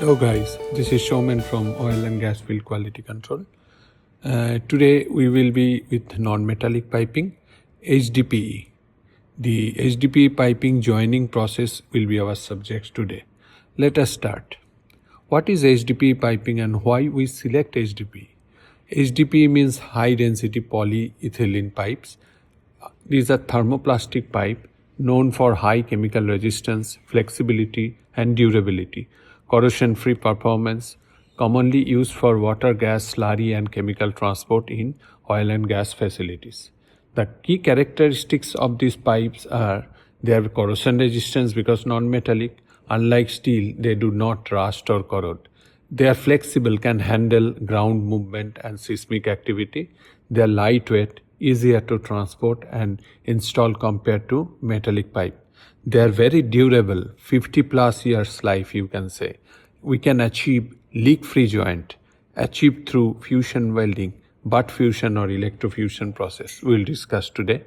Hello guys, this is Showman from Oil and Gas Field Quality Control. Today we will be with non-metallic piping, HDPE. The HDPE piping joining process will be our subject today. Let us start. What is HDPE piping and why we select HDPE? HDPE means high density polyethylene pipes. These are thermoplastic pipe known for high chemical resistance, flexibility and durability, corrosion-free performance, commonly used for water, gas, slurry and chemical transport in oil and gas facilities. The key characteristics of these pipes are they have corrosion resistance because non-metallic. Unlike steel, they do not rust or corrode. They are flexible, can handle ground movement and seismic activity. They are lightweight, easier to transport and install compared to metallic pipe. They are very durable, 50 plus years life you can say. We can achieve leak-free joint, achieved through fusion welding, butt fusion or electrofusion process. We will discuss today.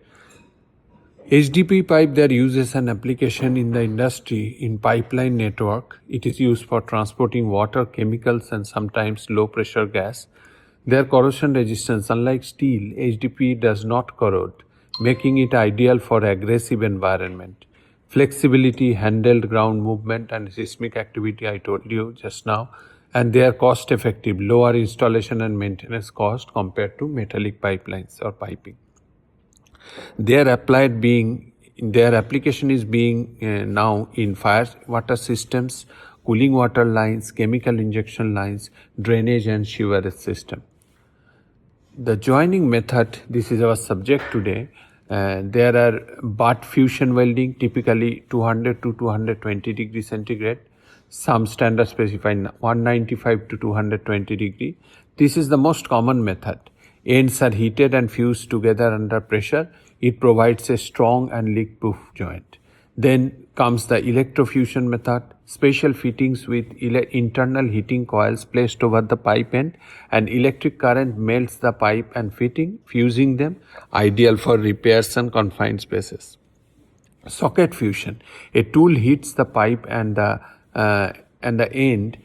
HDPE pipe, their uses and application in the industry in pipeline network. It is used for transporting water, chemicals and sometimes low pressure gas. Their corrosion resistance, unlike steel, HDPE does not corrode, making it ideal for aggressive environment. Flexibility, handled ground movement and seismic activity I told you just now, and they are cost effective, lower installation and maintenance cost compared to metallic pipelines or piping. Their application is being now in fire water systems, cooling water lines, chemical injection lines, drainage and sewerage system. The joining method, this is our subject today. There are butt fusion welding, typically 200 to 220 degrees centigrade. Some standards specify 195 to 220 degree. This is the most common method. Ends are heated and fused together under pressure. It provides a strong and leak-proof joint. Then comes the electrofusion method, special fittings with internal heating coils placed over the pipe end, and electric current melts the pipe and fitting, fusing them, ideal for repairs and confined spaces. Socket fusion, a tool heats the pipe and the end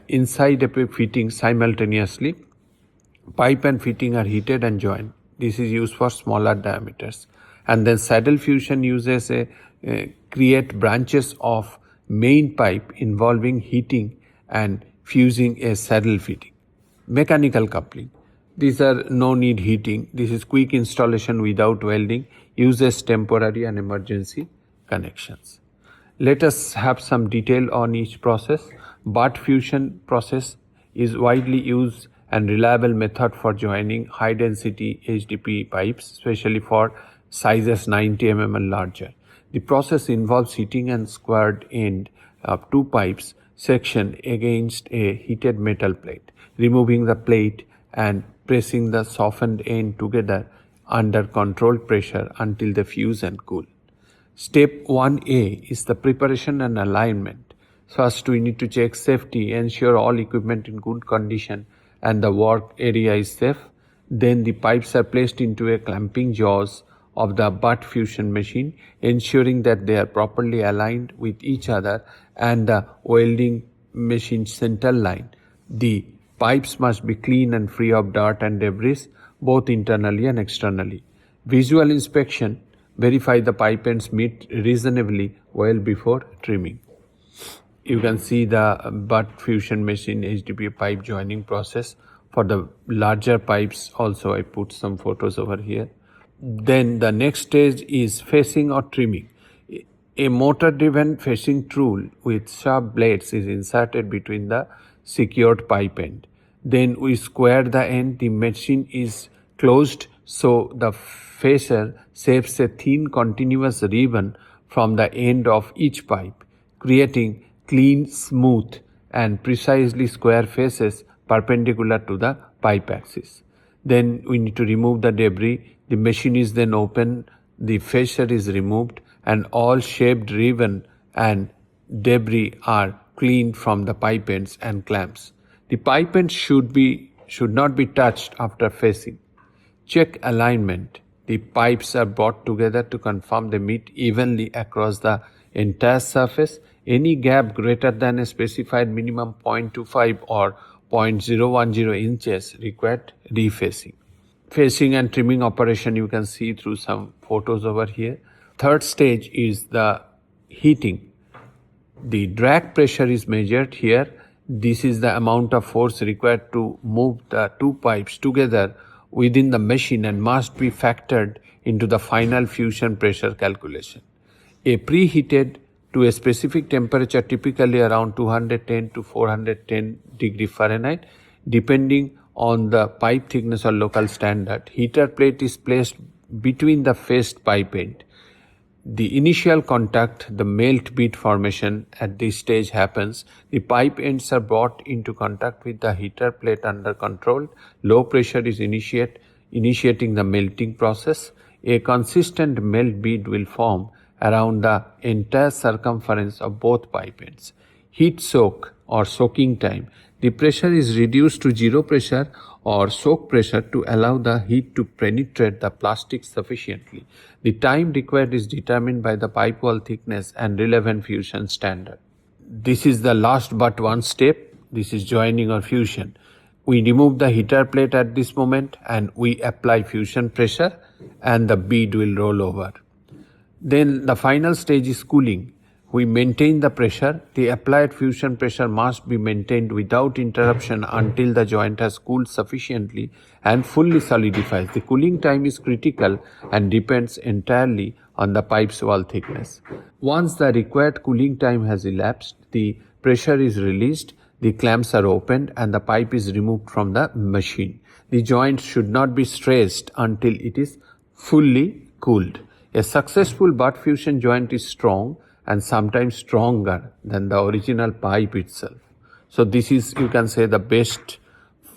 inside a fitting simultaneously. Pipe and fitting are heated and joined. This is used for smaller diameters. And then saddle fusion uses create branches of main pipe involving heating and fusing a saddle fitting. Mechanical coupling. These are no need heating. This is quick installation without welding, uses temporary and emergency connections. Let us have some detail on each process. Butt fusion process is widely used and reliable method for joining high density HDPE pipes, especially for sizes 90 mm and larger. The process involves heating and squared end of two pipes section against a heated metal plate, removing the plate and pressing the softened end together under controlled pressure until they fuse and cool. Step 1A is the preparation and alignment. First, we need to check safety, ensure all equipment in good condition and the work area is safe. Then the pipes are placed into a clamping jaws of the butt fusion machine, ensuring that they are properly aligned with each other and the welding machine center line. The pipes must be clean and free of dirt and debris, both internally and externally. Visual inspection, verify the pipe ends meet reasonably well before trimming. You can see the butt fusion machine HDPE pipe joining process. For the larger pipes also I put some photos over here. Then the next stage is facing or trimming. A motor driven facing tool with sharp blades is inserted between the secured pipe end. Then we square the end. The machine is closed so the facer saves a thin continuous ribbon from the end of each pipe, creating clean, smooth and precisely square faces perpendicular to the pipe axis. Then we need to remove the debris. The machine is then opened, the facer is removed and all shaped ribbon and debris are cleaned from the pipe ends and clamps. The pipe ends should not be touched after facing. Check alignment. The pipes are brought together to confirm they meet evenly across the entire surface. Any gap greater than a specified minimum 0.25 or 0.010 inches required refacing. Facing and trimming operation you can see through some photos over here. Third stage is the heating. The drag pressure is measured here. This is the amount of force required to move the two pipes together within the machine and must be factored into the final fusion pressure calculation. A preheated to a specific temperature, typically around 210 to 410 degree Fahrenheit, depending on the pipe thickness or local standard, heater plate is placed between the faced pipe end. The initial contact, the melt bead formation at this stage happens. The pipe ends are brought into contact with the heater plate under control. Low pressure is initiating the melting process. A consistent melt bead will form around the entire circumference of both pipe ends. Heat soak or soaking time. The pressure is reduced to zero pressure or soak pressure to allow the heat to penetrate the plastic sufficiently. The time required is determined by the pipe wall thickness and relevant fusion standard. This is the last but one step. This is joining or fusion. We remove the heater plate at this moment and we apply fusion pressure and the bead will roll over. Then the final stage is cooling. We maintain the pressure. The applied fusion pressure must be maintained without interruption until the joint has cooled sufficiently and fully solidifies. The cooling time is critical and depends entirely on the pipe's wall thickness. Once the required cooling time has elapsed, the pressure is released, the clamps are opened and the pipe is removed from the machine. The joint should not be stressed until it is fully cooled. A successful butt fusion joint is strong and sometimes stronger than the original pipe itself. So this is, you can say, the best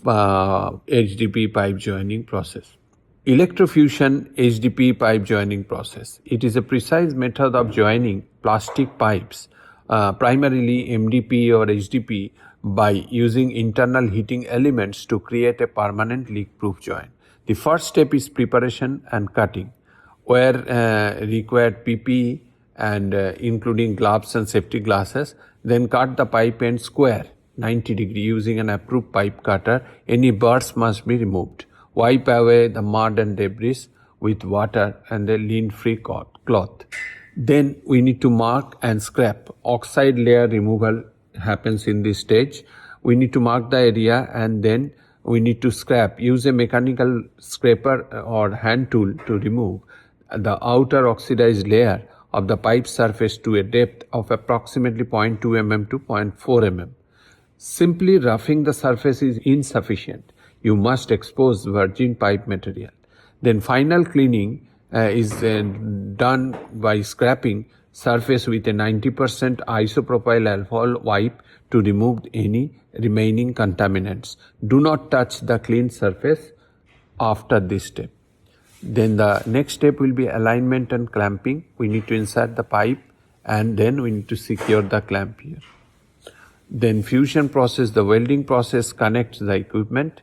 HDPE pipe joining process. Electrofusion HDPE pipe joining process. It is a precise method of joining plastic pipes, primarily MDPE or HDPE, by using internal heating elements to create a permanent leak-proof joint. The first step is preparation and cutting, where required PPE and including gloves and safety glasses. Then cut the pipe end square 90 degree using an approved pipe cutter. Any burrs must be removed. Wipe away the mud and debris with water and a lint-free cloth. Then we need to mark and scrape. Oxide layer removal happens in this stage. We need to mark the area and then we need to scrape. Use a mechanical scraper or hand tool to remove the outer oxidized layer of the pipe surface to a depth of approximately 0.2 mm to 0.4 mm. Simply roughing the surface is insufficient. You must expose virgin pipe material. Then final cleaning is done by scraping surface with a 90% isopropyl alcohol wipe to remove any remaining contaminants. Do not touch the clean surface after this step. Then the next step will be alignment and clamping. We need to insert the pipe and then we need to secure the clamp here. Then fusion process, the welding process connects the equipment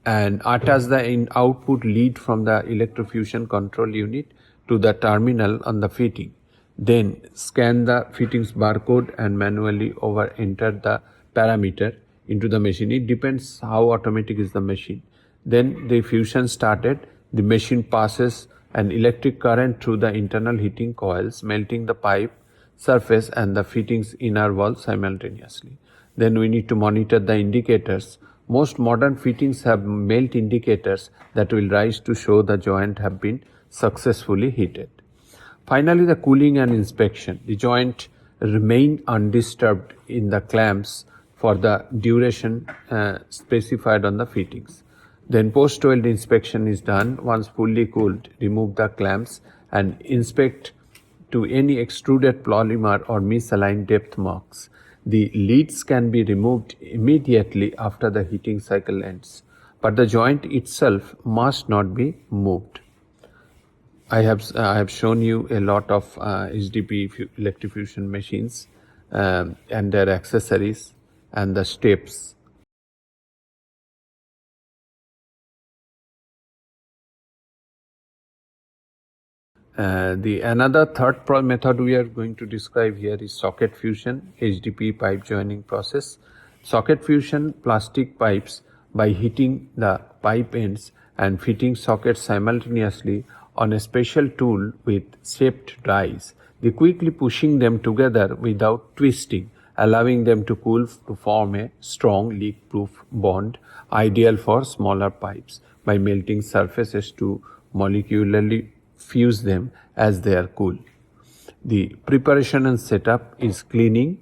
and attach the output lead from the electrofusion control unit to the terminal on the fitting. Then scan the fittings barcode and manually enter the parameter into the machine. It depends how automatic is the machine. Then the fusion started. The machine passes an electric current through the internal heating coils, melting the pipe surface and the fittings inner wall simultaneously. Then we need to monitor the indicators. Most modern fittings have melt indicators that will rise to show the joint have been successfully heated. Finally, the cooling and inspection. The joint remain undisturbed in the clamps for the duration specified on the fittings. Then post-weld inspection is done. Once fully cooled, remove the clamps and inspect to any extruded polymer or misaligned depth marks. The leads can be removed immediately after the heating cycle ends, but the joint itself must not be moved. I have shown you a lot of HDPE electrofusion machines and their accessories and the steps. The another third method we are going to describe here is socket fusion, HDPE pipe joining process. Socket fusion plastic pipes by heating the pipe ends and fitting sockets simultaneously on a special tool with shaped dies, the quickly pushing them together without twisting, allowing them to cool to form a strong leak-proof bond, ideal for smaller pipes by melting surfaces to molecularly fuse them as they are cool. The preparation and setup is cleaning.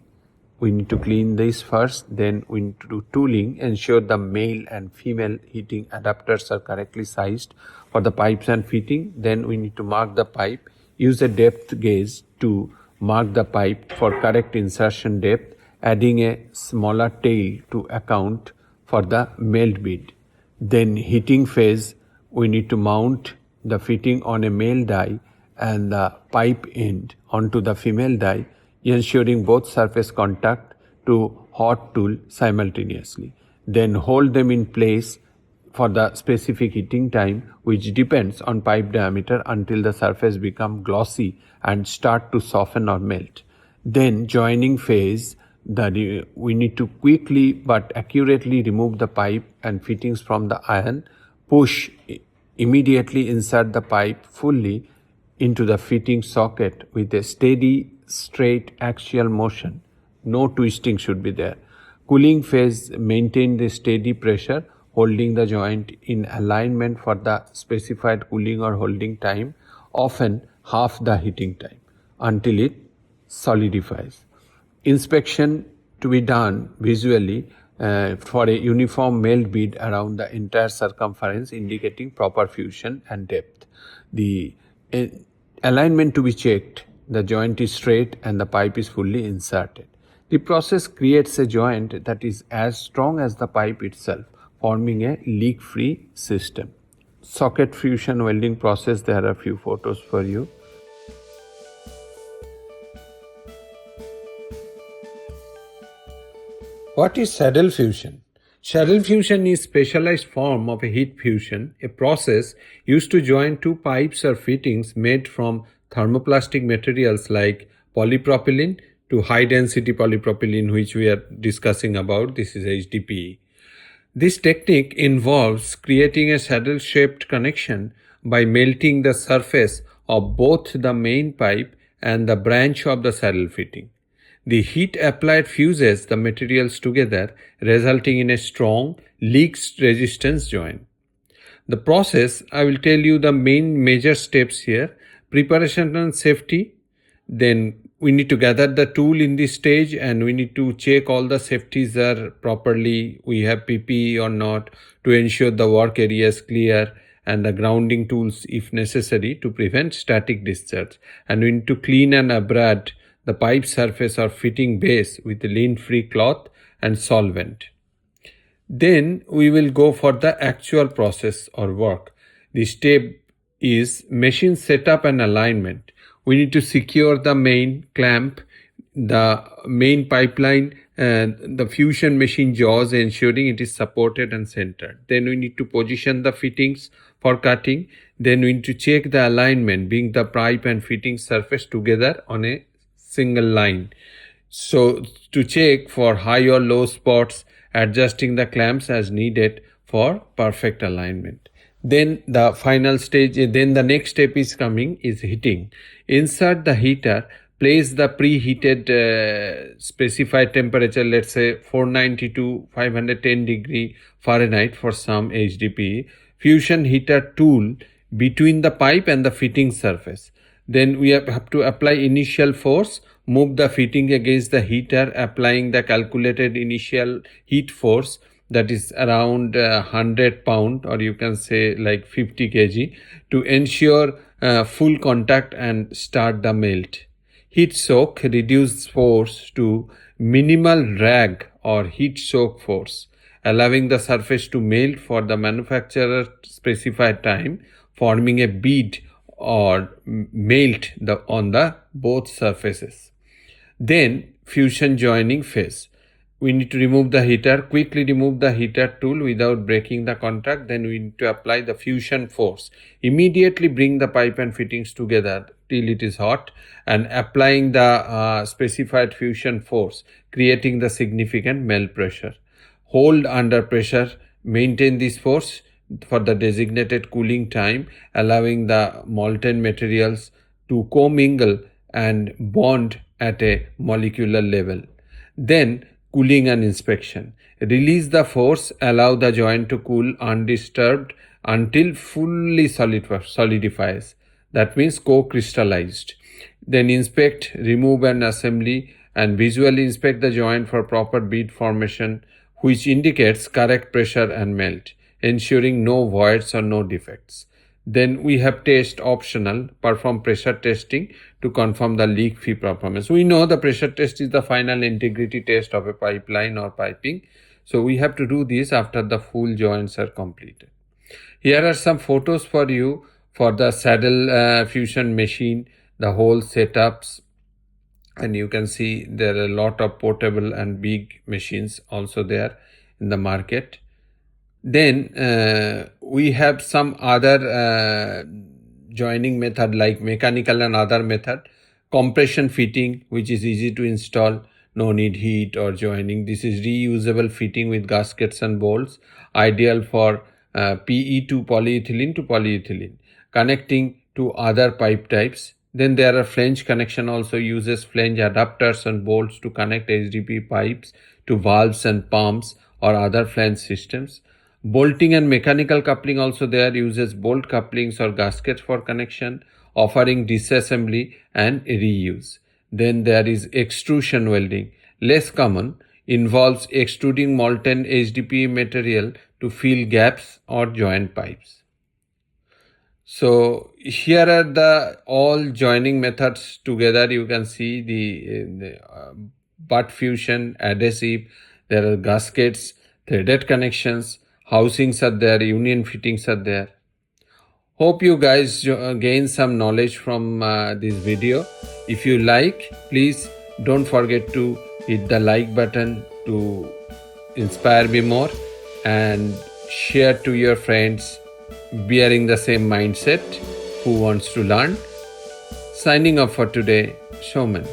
We need to clean this first, then we need to do tooling, ensure the male and female heating adapters are correctly sized for the pipes and fitting. Then we need to mark the pipe, use a depth gauge to mark the pipe for correct insertion depth, adding a smaller tail to account for the melt bead. Then heating phase, we need to mount the fitting on a male die and the pipe end onto the female die, ensuring both surface contact to hot tool simultaneously. Then hold them in place for the specific heating time, which depends on pipe diameter, until the surface become glossy and start to soften or melt. Then joining phase, we need to quickly but accurately remove the pipe and fittings from the iron, push immediately insert the pipe fully into the fitting socket with a steady, straight axial motion. No twisting should be there. Cooling phase, maintain the steady pressure, holding the joint in alignment for the specified cooling or holding time, often half the heating time, until it solidifies. Inspection to be done visually for a uniform melt bead around the entire circumference, indicating proper fusion and depth. The alignment to be checked, the joint is straight and the pipe is fully inserted. The process creates a joint that is as strong as the pipe itself, forming a leak-free system. Socket fusion welding process, there are a few photos for you. What is saddle fusion? Saddle fusion is a specialized form of a heat fusion, a process used to join two pipes or fittings made from thermoplastic materials like polypropylene to high density polypropylene, which we are discussing about. This is HDPE. This technique involves creating a saddle shaped connection by melting the surface of both the main pipe and the branch of the saddle fitting. The heat applied fuses the materials together, resulting in a strong leak resistance joint. The process, I will tell you the main major steps here. Preparation and safety. Then we need to gather the tool in this stage and we need to check all the safeties are properly. We have PPE or not to ensure the work area is clear, and the grounding tools if necessary to prevent static discharge. And we need to clean and abrade the pipe surface or fitting base with a lint-free cloth and solvent. Then we will go for the actual process or work. The step is machine setup and alignment. We need to secure the main clamp, the main pipeline, and the fusion machine jaws, ensuring it is supported and centered. Then we need to position the fittings for cutting. Then we need to check the alignment, being the pipe and fitting surface together on a single line. So to check for high or low spots, adjusting the clamps as needed for perfect alignment. Then the final stage, then the next step is coming is heating. Insert the heater, place the preheated specified temperature, let's say 490 to 510 degree Fahrenheit for some HDPE, fusion heater tool between the pipe and the fitting surface. Then we have to apply initial force, move the fitting against the heater, applying the calculated initial heat force, that is around 100 pound, or you can say like 50 kg, to ensure full contact and start the melt. Heat soak, reduce force to minimal drag or heat soak force, allowing the surface to melt for the manufacturer specified time, forming a bead or melt on the both surfaces. Then fusion joining phase. we need to remove the heater, quickly remove the heater tool without breaking the contact. Then we need to apply the fusion force. Immediately bring the pipe and fittings together till it is hot, and applying the specified fusion force, creating the significant melt pressure. Hold under pressure, maintain this force for the designated cooling time, allowing the molten materials to commingle and bond at a molecular level. Then cooling and inspection. Release the force, allow the joint to cool undisturbed until fully solidifies. That means co-crystallized. Then inspect, remove and assembly, and visually inspect the joint for proper bead formation, which indicates correct pressure and melt, ensuring no voids or no defects. Then we have test optional, perform pressure testing to confirm the leak-free performance. We know the pressure test is the final integrity test of a pipeline or piping. So we have to do this after the full joints are completed. Here are some photos for you for the saddle fusion machine, the whole setups. And you can see there are a lot of portable and big machines also there in the market. Then we have some other joining method like mechanical and other method. Compression fitting, which is easy to install, no need heat or joining. This is reusable fitting with gaskets and bolts, ideal for PE to polyethylene, connecting to other pipe types. Then there are flange connection, also uses flange adapters and bolts to connect HDPE pipes to valves and pumps or other flange systems. Bolting and mechanical coupling also there, uses bolt couplings or gaskets for connection, offering disassembly and reuse. Then there is extrusion welding, less common, involves extruding molten HDPE material to fill gaps or joint pipes. So here are the all joining methods together. You can see the butt fusion, adhesive, there are gaskets, threaded connections, housings are there, union fittings are there. Hope you guys gain some knowledge from this video. If you like, please don't forget to hit the like button to inspire me more, and share to your friends bearing the same mindset who wants to learn. Signing off for today, Showman.